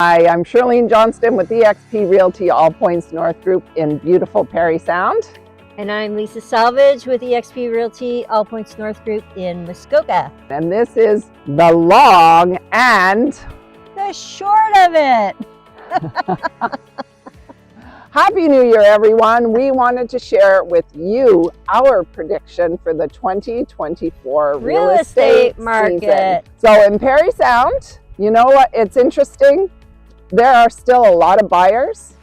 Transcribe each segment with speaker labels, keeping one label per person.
Speaker 1: Hi, I'm Shirlene Johnston with eXp Realty All Points North Group in beautiful Parry Sound.
Speaker 2: And I'm Lisa Salvage with eXp Realty All Points North Group in Muskoka.
Speaker 1: And this is the long and
Speaker 2: the short of it.
Speaker 1: Happy New Year, everyone. We wanted to share with you our prediction for the 2024 real estate market. Season. So in Parry Sound, you know what? It's interesting. There are still a lot of buyers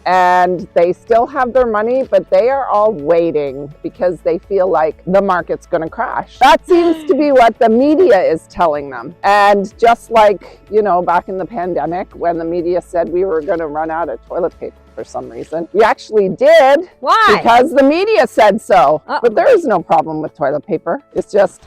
Speaker 1: and they still have their money, but they are all waiting because they feel like the market's going to crash. That seems to be what the media is telling them. And just like, you know, back in the pandemic when the media said we were going to run out of toilet paper for some reason, we actually did.
Speaker 2: Why?
Speaker 1: Because the media said so.
Speaker 2: Uh-oh.
Speaker 1: But there is no problem with toilet paper. It's just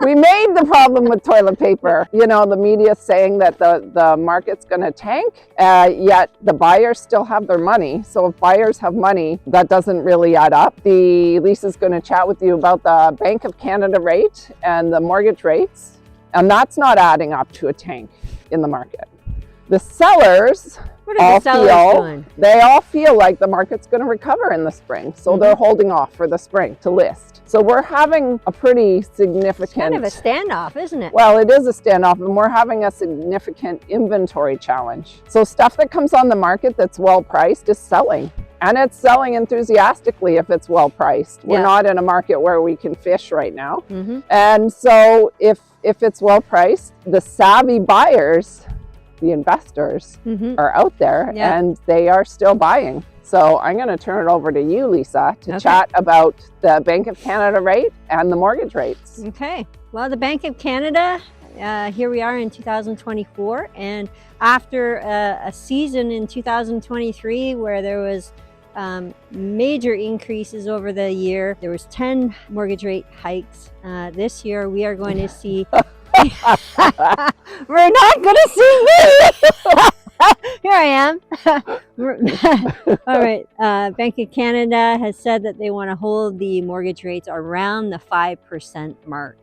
Speaker 1: we made the problem with toilet paper. You know, the media saying that the market's going to tank, yet the buyers still have their money. So if buyers have money, that doesn't really add up. Lisa's going to chat with you about the Bank of Canada rate and the mortgage rates, and that's not adding up to a tank in the market. The sellers they all feel like the market's going to recover in the spring, so they're holding off for the spring to list. So we're having a pretty significant...
Speaker 2: It's kind of a standoff, isn't it?
Speaker 1: Well, it is a standoff, and we're having a significant inventory challenge. So stuff that comes on the market that's well priced is selling, and it's selling enthusiastically if it's well priced. We're not in a market where we can fish right now. And so if it's well priced, the savvy buyers, the investors, are out there and they are still buying. So I'm going to turn it over to you, Lisa, to chat about the Bank of Canada rate and the mortgage rates.
Speaker 2: Okay. Well, the Bank of Canada, here we are in 2024. And after a season in 2023 where there was major increases over the year, there was 10 mortgage rate hikes. This year we are going to see... We're not going to see me! Here I am. All right. Bank of Canada has said that they want to hold the mortgage rates around the 5% mark.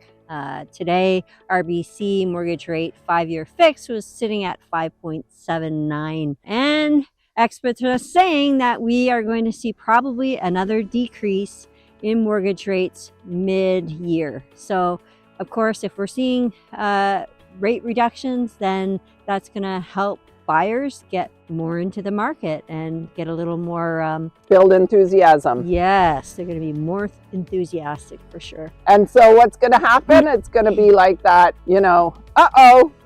Speaker 2: Today, RBC mortgage rate 5-year fix was sitting at 5.79. And experts are saying that we are going to see probably another decrease in mortgage rates mid-year. So, of course, if we're seeing rate reductions, then that's going to help buyers get more into the market and get a little more...
Speaker 1: build enthusiasm.
Speaker 2: Yes, they're going to be more enthusiastic for sure.
Speaker 1: And so what's going to happen? It's going to be like that, you know,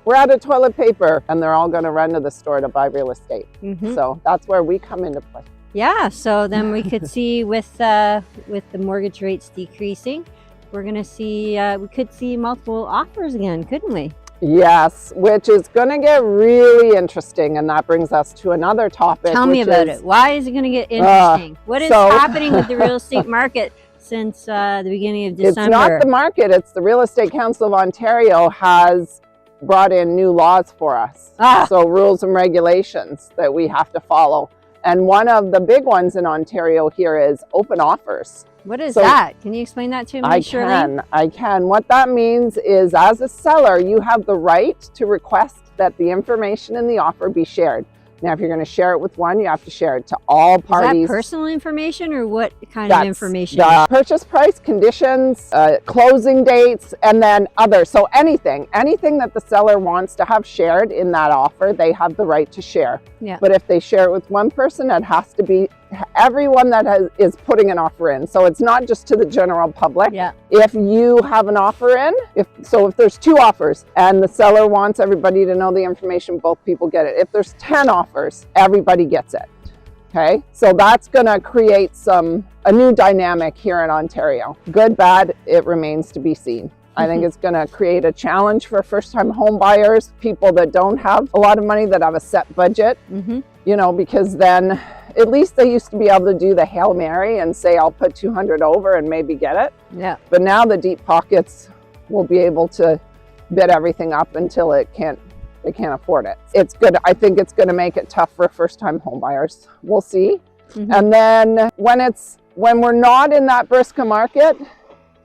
Speaker 1: we're out of toilet paper, and they're all going to run to the store to buy real estate. So that's where we come into play.
Speaker 2: Yeah, so then we could see with the mortgage rates decreasing, we're going to see, we could see multiple offers again, couldn't we?
Speaker 1: Yes, which is going to get really interesting. And that brings us to another topic.
Speaker 2: Tell me about it. Why is it going to get interesting? What is happening with the real estate market since the beginning of December?
Speaker 1: It's not the market. It's the Real Estate Council of Ontario has brought in new laws for us. So rules and regulations that we have to follow. And one of the big ones in Ontario here is open offers.
Speaker 2: What is that? Can you explain that to me, Shirlene?
Speaker 1: I can. What that means is, as a seller, you have the right to request that the information in the offer be shared. Now, if you're going to share it with one, you have to share it to all parties.
Speaker 2: Is that personal information, or what kind of information?
Speaker 1: The purchase price, conditions, closing dates, and then others. So anything that the seller wants to have shared in that offer, they have the right to share.
Speaker 2: Yeah.
Speaker 1: But if they share it with one person, it has to be everyone that is putting an offer in. So it's not just to the general public.
Speaker 2: Yeah.
Speaker 1: If you have an offer in, if there's 2 offers and the seller wants everybody to know the information, both people get it. If there's 10 offers, everybody gets it. Okay, so that's going to create a new dynamic here in Ontario. Good, bad, it remains to be seen. I think it's going to create a challenge for first-time home buyers, people that don't have a lot of money, that have a set budget, you know, because then at least they used to be able to do the Hail Mary and say, I'll put 200 over and maybe get it.
Speaker 2: Yeah.
Speaker 1: But now the deep pockets will be able to bid everything up until they can't afford it. It's good. I think it's going to make it tough for first-time home buyers. We'll see. And then when we're not in that brisk market,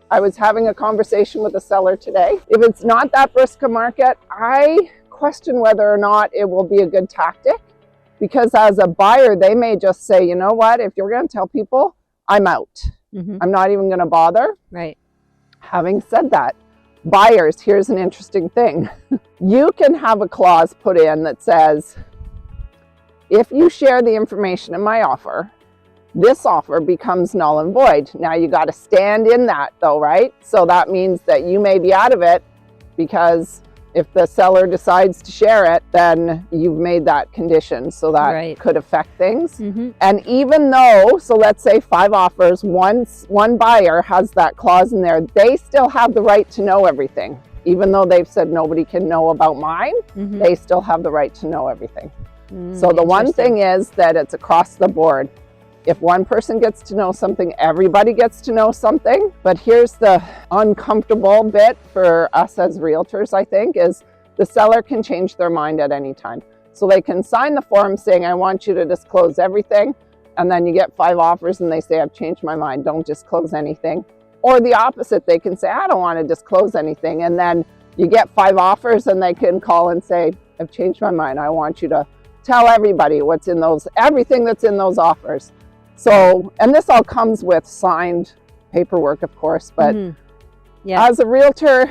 Speaker 1: I was having a conversation with a seller today. If it's not that brisk market, I question whether or not it will be a good tactic, because as a buyer, they may just say, you know what, if you're going to tell people, I'm out. I'm not even going to bother.
Speaker 2: Right.
Speaker 1: Having said that, buyers, here's an interesting thing. You can have a clause put in that says, if you share the information in my offer, this offer becomes null and void. Now you got to stand in that though, right? So that means that you may be out of it, because if the seller decides to share it, then you've made that condition. So that could affect things. And even though, so let's say 5 offers, one buyer has that clause in there, they still have the right to know everything. Even though they've said nobody can know about mine, they still have the right to know everything. So the one thing is that it's across the board. If one person gets to know something, everybody gets to know something. But here's the uncomfortable bit for us as realtors, I think, is the seller can change their mind at any time. So they can sign the form saying, I want you to disclose everything. And then you get 5 offers and they say, I've changed my mind, don't disclose anything. Or the opposite, they can say, I don't want to disclose anything. And then you get 5 offers and they can call and say, I've changed my mind, I want you to tell everybody what's in those, everything that's in those offers. So, and this all comes with signed paperwork, of course, but as a realtor,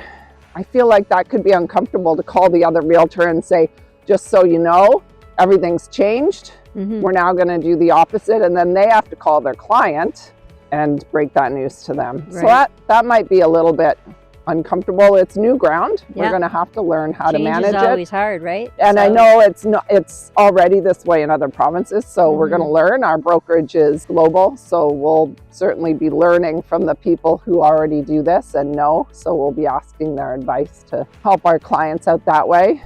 Speaker 1: I feel like that could be uncomfortable to call the other realtor and say, just so you know, everything's changed. We're now going to do the opposite. And then they have to call their client and break that news to them. So that might be a little bit uncomfortable. It's new ground. We're going to have to learn how to manage it. Change is always
Speaker 2: hard, right?
Speaker 1: And I know it's already this way in other provinces, so we're going to learn. Our brokerage is global, so we'll certainly be learning from the people who already do this and know. So we'll be asking their advice to help our clients out that way.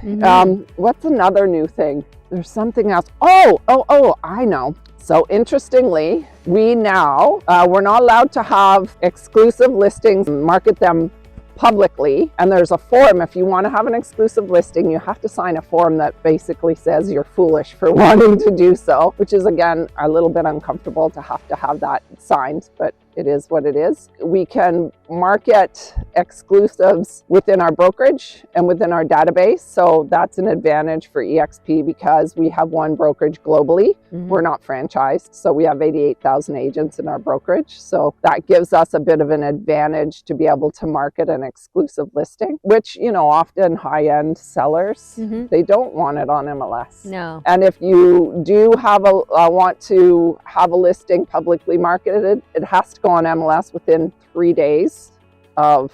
Speaker 1: What's another new thing? There's something else. Oh, I know. So interestingly, we now, we're not allowed to have exclusive listings, market them publicly, and there's a form. If you want to have an exclusive listing, you have to sign a form that basically says you're foolish for wanting to do so, which is again a little bit uncomfortable to have that signed, but it is what it is. We can market exclusives within our brokerage and within our database, so that's an advantage for EXP because we have one brokerage globally. We're not franchised, so we have 88,000 agents in our brokerage, so that gives us a bit of an advantage to be able to market an exclusive listing, which, you know, often high-end sellers, they don't want it on MLS.
Speaker 2: No.
Speaker 1: And if you do have want to have a listing publicly marketed, it has to go on MLS within 3 days of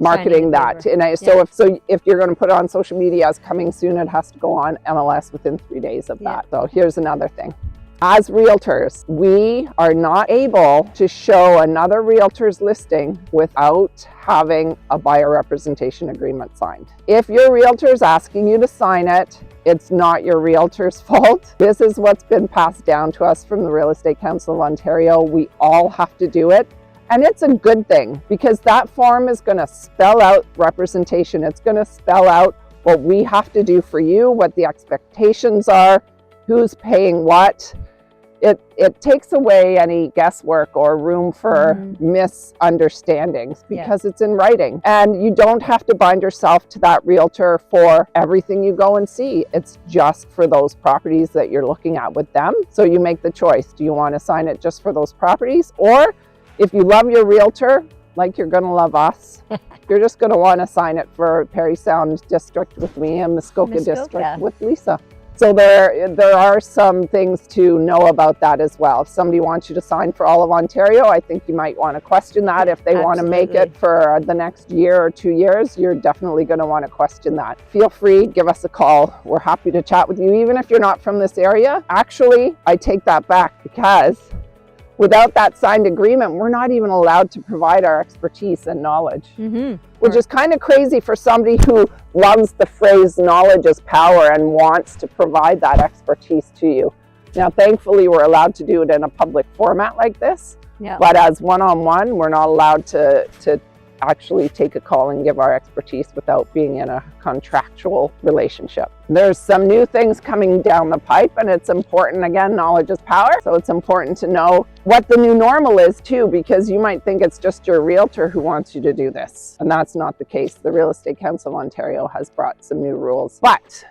Speaker 1: marketing that. And so if you're going to put it on social media as coming soon, it has to go on MLS within 3 days of that. So here's another thing. As realtors, we are not able to show another realtor's listing without having a buyer representation agreement signed. If your realtor is asking you to sign it, it's not your realtor's fault. This is what's been passed down to us from the Real Estate Council of Ontario. We all have to do it. And it's a good thing because that form is going to spell out representation. It's going to spell out what we have to do for you, what the expectations are, who's paying what. It takes away any guesswork or room for misunderstandings because it's in writing. And you don't have to bind yourself to that realtor for everything you go and see. It's just for those properties that you're looking at with them. So you make the choice. Do you want to sign it just for those properties? Or if you love your realtor, like you're going to love us, you're just going to want to sign it for Parry Sound District with me and Muskoka District with Lisa. So there are some things to know about that as well. If somebody wants you to sign for all of Ontario, I think you might want to question that. If they want to make it for the next year or 2 years, you're definitely going to want to question that. Feel free, give us a call. We're happy to chat with you, even if you're not from this area. Actually, I take that back because without that signed agreement, we're not even allowed to provide our expertise and knowledge, which is kind of crazy for somebody who loves the phrase knowledge is power and wants to provide that expertise to you. Now, thankfully, we're allowed to do it in a public format like this, but as one-on-one, we're not allowed to actually take a call and give our expertise without being in a contractual relationship. There's some new things coming down the pipe, and it's important, again, knowledge is power. So it's important to know what the new normal is too, because you might think it's just your realtor who wants you to do this. And that's not the case. The Real Estate Council of Ontario has brought some new rules. But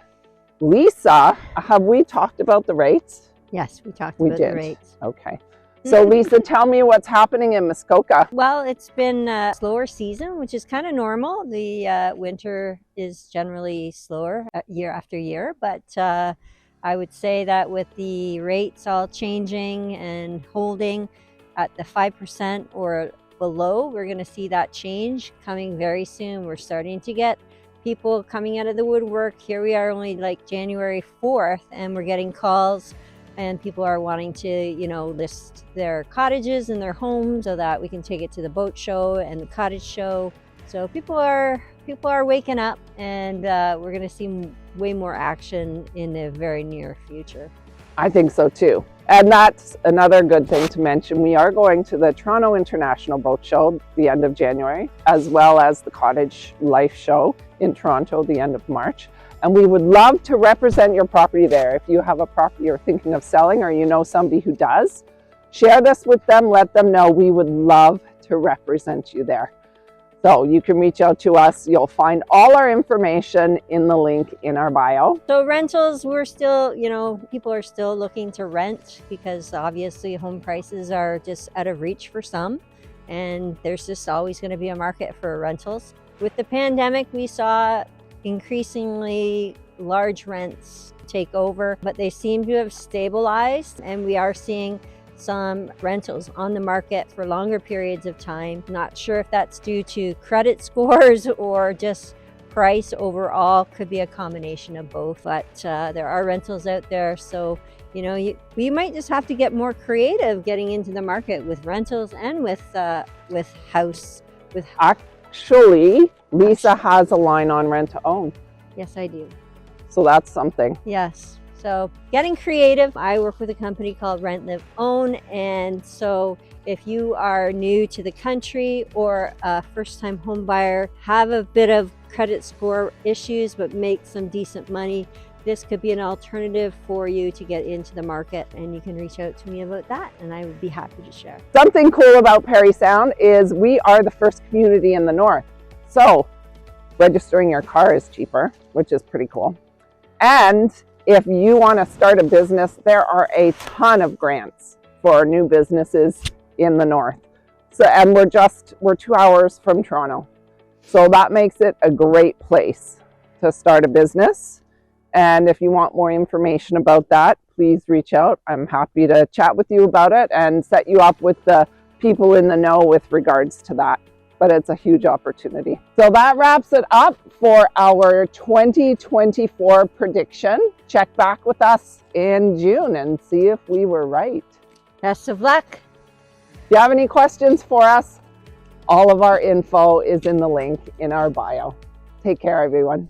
Speaker 1: Lisa, have we talked about the rates?
Speaker 2: Yes, we talked about the rates.
Speaker 1: Okay. So Lisa, tell me what's happening in Muskoka.
Speaker 2: Well, it's been a slower season, which is kind of normal. The winter is generally slower year after year, but I would say that with the rates all changing and holding at the 5% or below, we're going to see that change coming very soon. We're starting to get people coming out of the woodwork. Here we are only like January 4th, and we're getting calls. And people are wanting to, you know, list their cottages and their homes so that we can take it to the boat show and the cottage show. So people are waking up, and we're going to see way more action in the very near future.
Speaker 1: I think so too. And that's another good thing to mention. We are going to the Toronto International Boat Show the end of January, as well as the Cottage Life Show in Toronto the end of March. And we would love to represent your property there. If you have a property you're thinking of selling, or you know somebody who does, share this with them, let them know. We would love to represent you there. So you can reach out to us. You'll find all our information in the link in our bio.
Speaker 2: So rentals, we're still, you know, people are still looking to rent because obviously home prices are just out of reach for some. And there's just always going to be a market for rentals. With the pandemic, we saw increasingly large rents take over, but they seem to have stabilized, and we are seeing some rentals on the market for longer periods of time. Not sure if that's due to credit scores or just price overall. Could be a combination of both, but there are rentals out there. So, you know, we might just have to get more creative getting into the market with rentals and with house.
Speaker 1: Actually, Lisa has a line on rent to own.
Speaker 2: Yes, I do.
Speaker 1: So that's something.
Speaker 2: Yes. So getting creative. I work with a company called Rent Live Own. And so if you are new to the country or a first-time home buyer, have a bit of credit score issues, but make some decent money, this could be an alternative for you to get into the market, and you can reach out to me about that, and I would be happy to share.
Speaker 1: Something cool about Parry Sound is we are the first community in the north. So registering your car is cheaper, which is pretty cool. And if you want to start a business, there are a ton of grants for new businesses in the north. So, and we're 2 hours from Toronto. So that makes it a great place to start a business. And if you want more information about that, please reach out. I'm happy to chat with you about it and set you up with the people in the know with regards to that. But it's a huge opportunity. So that wraps it up for our 2024 prediction. Check back with us in June and see if we were right.
Speaker 2: Best of luck.
Speaker 1: If you have any questions for us, all of our info is in the link in our bio. Take care, everyone.